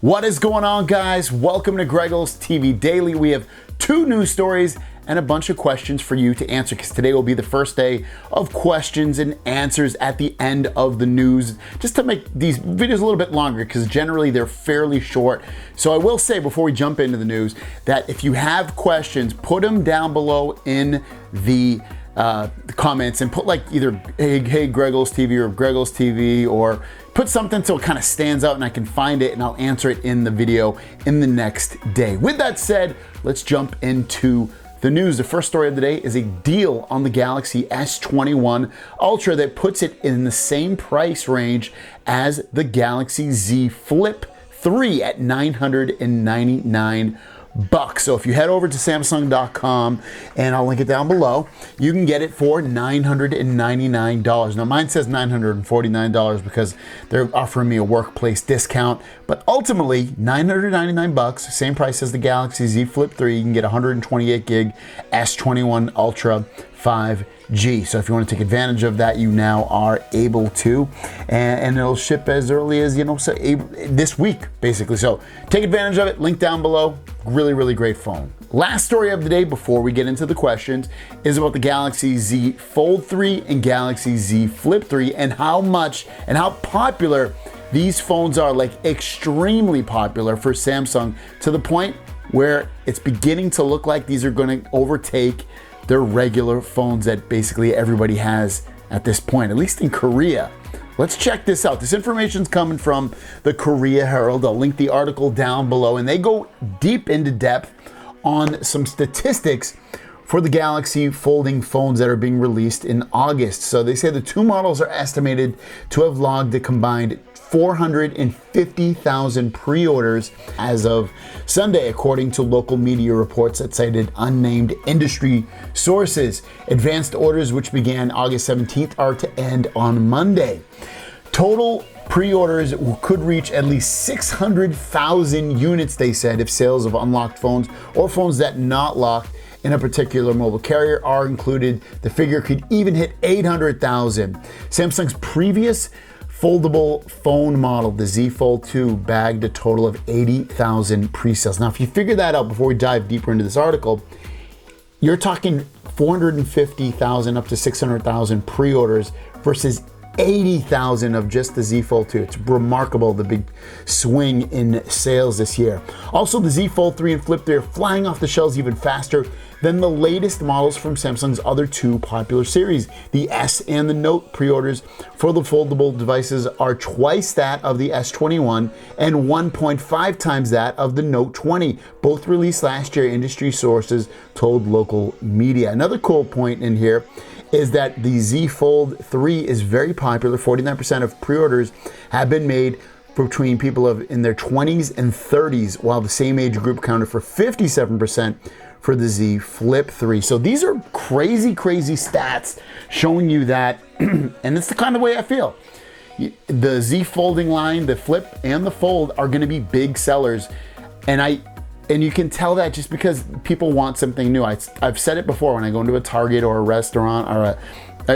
What is going on, guys? Welcome to Greggles TV Daily. We have 2 news stories and a bunch of questions for you to answer, because today will be the first day of questions and answers at the end of the news, just to make these videos a little bit longer, because generally they're fairly short. So I will say before we jump into the news that if you have questions, put them down below in the comments and put like either hey Greggles TV or Greggles TV, or put something so it kind of stands out and I can find it and I'll answer it in the video in the next day. With that said, let's jump into the news. The first story of the day is a deal on the Galaxy S21 Ultra that puts it in the same price range as the Galaxy Z Flip 3 at $999. So if you head over to Samsung.com, and I'll link it down below, you can get it for $999. Now mine says $949 because they're offering me a workplace discount, but ultimately $999, same price as the Galaxy Z Flip 3. You can get 128 gig S21 Ultra 5G. So if you want to take advantage of that, you now are able to, and it'll ship as early as, this week, basically. So take advantage of it. Link down below. Really great phone. Last story of the day before we get into the questions is about the Galaxy Z Fold 3 and Galaxy Z Flip 3 and how much and how popular these phones are, like extremely popular for Samsung, to the point where it's beginning to look like these are going to overtake their regular phones that basically everybody has at this point, at least in Korea. Let's check this out. This information's coming from the Korea Herald. I'll link the article down below, and they go deep into depth on some statistics for the Galaxy folding phones that are being released in August. So they say the 2 models are estimated to have logged a combined 450,000 pre-orders as of Sunday, according to local media reports that cited unnamed industry sources. Advanced orders, which began August 17th, are to end on Monday. Total pre-orders could reach at least 600,000 units, they said, if sales of unlocked phones or phones that not locked in a particular mobile carrier are included. The figure could even hit 800,000. Samsung's previous foldable phone model, the Z Fold 2, bagged a total of 80,000 pre-sales. Now, if you figure that out before we dive deeper into this article, you're talking 450,000 up to 600,000 pre-orders versus 80,000 of just the Z Fold 2. It's remarkable, the big swing in sales this year. Also, the Z Fold 3 and Flip 3 are flying off the shelves even faster than the latest models from Samsung's other 2 popular series. The S and the Note pre-orders for the foldable devices are twice that of the S21 and 1.5 times that of the Note 20. Both released last year, industry sources told local media. Another cool point in here is that the Z Fold 3 is very popular. 49% of pre-orders have been made between people in their 20s and 30s, while the same age group accounted for 57% for the Z Flip 3. So these are crazy stats showing you that, and it's the kind of way I feel. The Z folding line, the Flip and the Fold, are going to be big sellers, and you can tell that just because people want something new. I've said it before, when I go into a Target or a restaurant or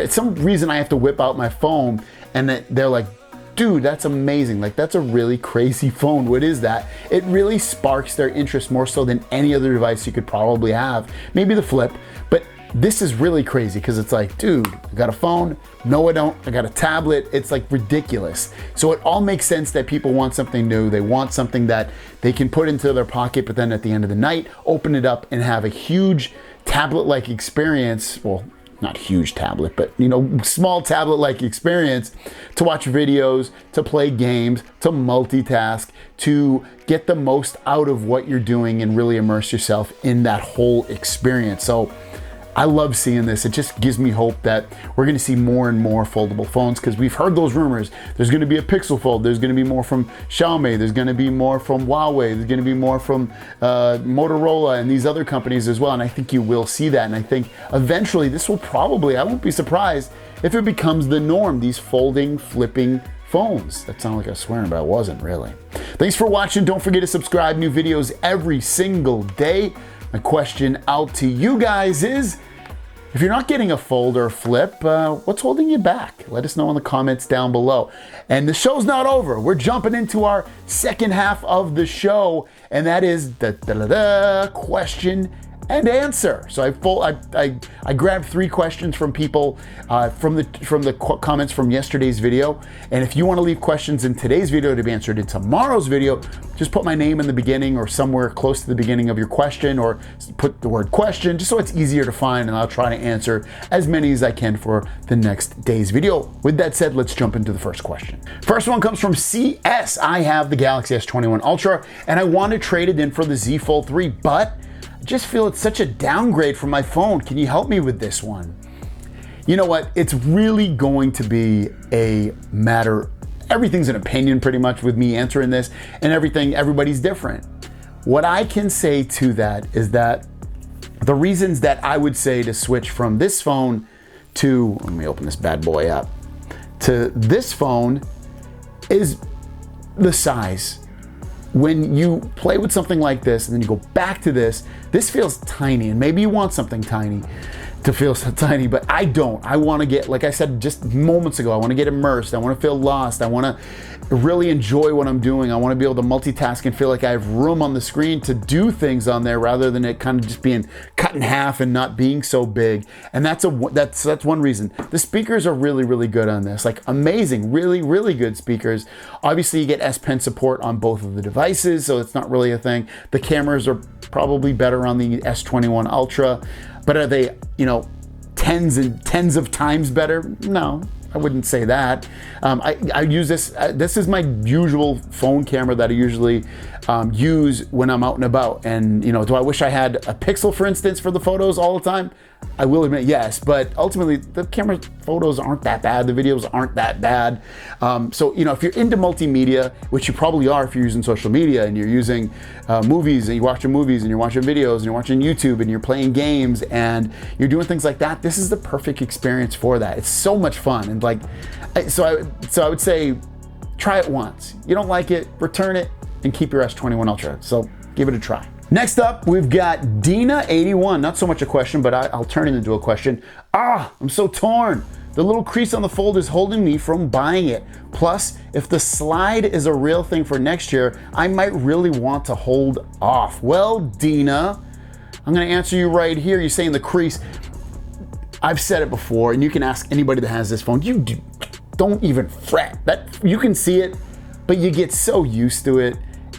some reason I have to whip out my phone, and they're like, dude, that's amazing. Like, that's a really crazy phone. What is that? It really sparks their interest more so than any other device you could probably have. Maybe the Flip, but this is really crazy because it's like, dude, I got a phone. No, I don't. I got a tablet. It's like ridiculous. So it all makes sense that people want something new. They want something that they can put into their pocket, but then at the end of the night, open it up and have a huge tablet-like experience. Well, not huge tablet, but small tablet-like experience to watch videos, to play games, to multitask, to get the most out of what you're doing and really immerse yourself in that whole experience. So I love seeing this. It just gives me hope that we're going to see more and more foldable phones, because we've heard those rumors. There's going to be a Pixel Fold. There's going to be more from Xiaomi. There's going to be more from Huawei. There's going to be more from Motorola and these other companies as well. And I think you will see that. And I think eventually this will probably, I won't be surprised if it becomes the norm, these folding, flipping phones. That sounded like I was swearing, but I wasn't really. Thanks for watching. Don't forget to subscribe. New videos every single day. My question out to you guys is, If you're not getting a fold or a flip, what's holding you back? Let us know in the comments down below. And the show's not over. We're jumping into our second half of the show, and that is the question and answer. So I grabbed 3 questions from people from the comments from yesterday's video. And if you want to leave questions in today's video to be answered in tomorrow's video, just put my name in the beginning or somewhere close to the beginning of your question, or put the word question just so it's easier to find, and I'll try to answer as many as I can for the next day's video. With that said, let's jump into the first question. First one comes from CS. I have the Galaxy S21 Ultra and I want to trade it in for the Z Fold 3, but I just feel it's such a downgrade from my phone. Can you help me with this one? You know what? It's really going to be a matter, everything's an opinion pretty much with me answering this, and everybody's different. What I can say to that is that the reasons that I would say to switch from this phone to, let me open this bad boy up, to this phone is the size. When you play with something like this and then you go back to this feels tiny, and maybe you want something tiny to feel so tiny, but I don't. I want to get, like I said just moments ago, I want to get immersed. I want to feel lost. I want to really enjoy what I'm doing. I want to be able to multitask and feel like I have room on the screen to do things on there rather than it kind of just being cut in half and not being so big. And that's one reason. The speakers are really, really good on this. Like amazing, really, really good speakers. Obviously you get S Pen support on both of the devices, so it's not really a thing. The cameras are probably better on the S21 Ultra, but are they, tens and tens of times better? No, I wouldn't say that. I use this, this is my usual phone camera that I usually use when I'm out and about. And do I wish I had a Pixel, for instance, for the photos all the time? I will admit yes, but ultimately the camera photos aren't that bad, the videos aren't that bad. So if you're into multimedia, which you probably are if you're using social media and you're using movies and you're watching movies and you're watching videos and you're watching YouTube and you're playing games and you're doing things like that, this is the perfect experience for that. It's so much fun. And so I would say try it once. You don't like it, return it and keep your S21 Ultra. So give it a try. Next up, we've got Dina81. Not so much a question, but I'll turn it into a question. I'm so torn. The little crease on the fold is holding me from buying it. Plus, if the slide is a real thing for next year, I might really want to hold off. Well, Dina, I'm gonna answer you right here. You're saying the crease. I've said it before, and you can ask anybody that has this phone. You don't even fret. You can see it, but you get so used to it.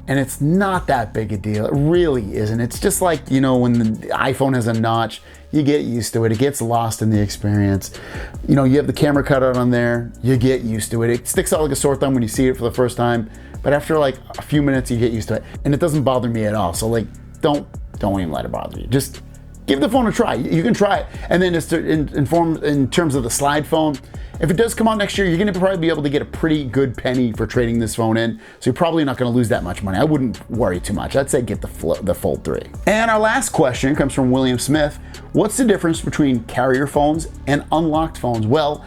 And it's not that big a deal. It really isn't. It's just like, when the iPhone has a notch, you get used to it. It gets lost in the experience. You have the camera cutout on there, you get used to it. It sticks out like a sore thumb when you see it for the first time, but after like a few minutes, you get used to it. And it doesn't bother me at all. So don't even let it bother you. Just give the phone a try. You can try it. And then just to inform in terms of the slide phone, if it does come out next year, you're gonna probably be able to get a pretty good penny for trading this phone in. So you're probably not gonna lose that much money. I wouldn't worry too much. I'd say get the Fold 3. And our last question comes from William Smith. What's the difference between carrier phones and unlocked phones? Well,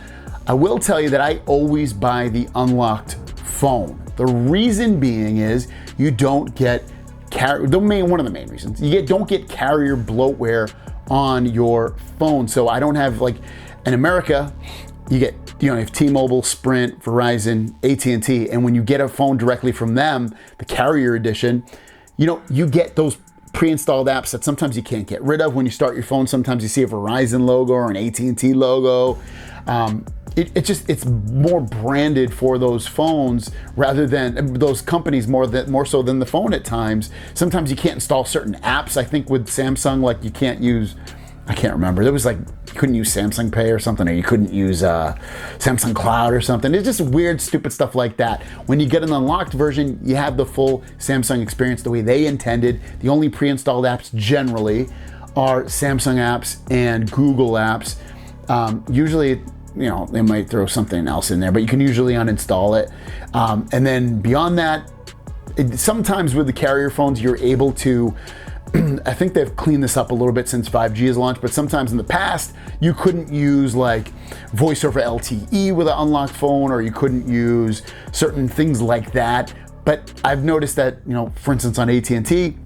I will tell you that I always buy the unlocked phone. The reason being is you don't get one of the main reasons. You don't get carrier bloatware on your phone. So I don't have, like, in America, you get, you have T-Mobile, Sprint, Verizon, AT&T, and when you get a phone directly from them, the carrier edition, you get those pre-installed apps that sometimes you can't get rid of. When you start your phone, sometimes you see a Verizon logo or an AT&T logo. It's more branded for those phones rather than those companies more so than the phone at times. Sometimes you can't install certain apps. I think with Samsung, like you can't use, I can't remember. There was like, you couldn't use Samsung Pay or something, or you couldn't use Samsung Cloud or something. It's just weird, stupid stuff like that. When you get an unlocked version, you have the full Samsung experience the way they intended. The only pre-installed apps generally are Samsung apps and Google apps. Usually, they might throw something else in there, but you can usually uninstall it. And then beyond that, sometimes with the carrier phones, you're able to, I think they've cleaned this up a little bit since 5G has launched, but sometimes in the past, you couldn't use like voice over LTE with an unlocked phone, or you couldn't use certain things like that. But I've noticed that, for instance, on AT&T,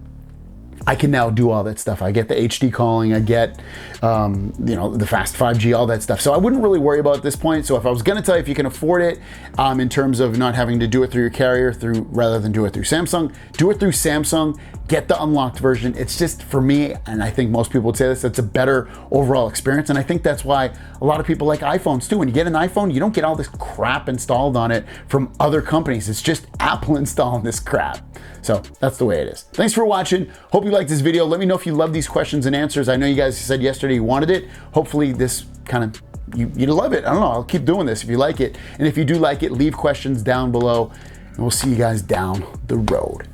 I can now do all that stuff. I get the HD calling, I get, the fast 5G, all that stuff. So I wouldn't really worry about it at this point. So if I was gonna tell you if you can afford it, in terms of not having to do it through your carrier, rather than do it through Samsung, do it through Samsung, get the unlocked version. It's just, for me, and I think most people would say this, it's a better overall experience. And I think that's why a lot of people like iPhones too. When you get an iPhone, you don't get all this crap installed on it from other companies. It's just Apple installing this crap. So that's the way it is. Thanks for watching. Hope you liked this video. Let me know if you love these questions and answers. I know you guys said yesterday you wanted it. Hopefully this kind of, you love it. I don't know, I'll keep doing this if you like it. And if you do like it, leave questions down below and we'll see you guys down the road.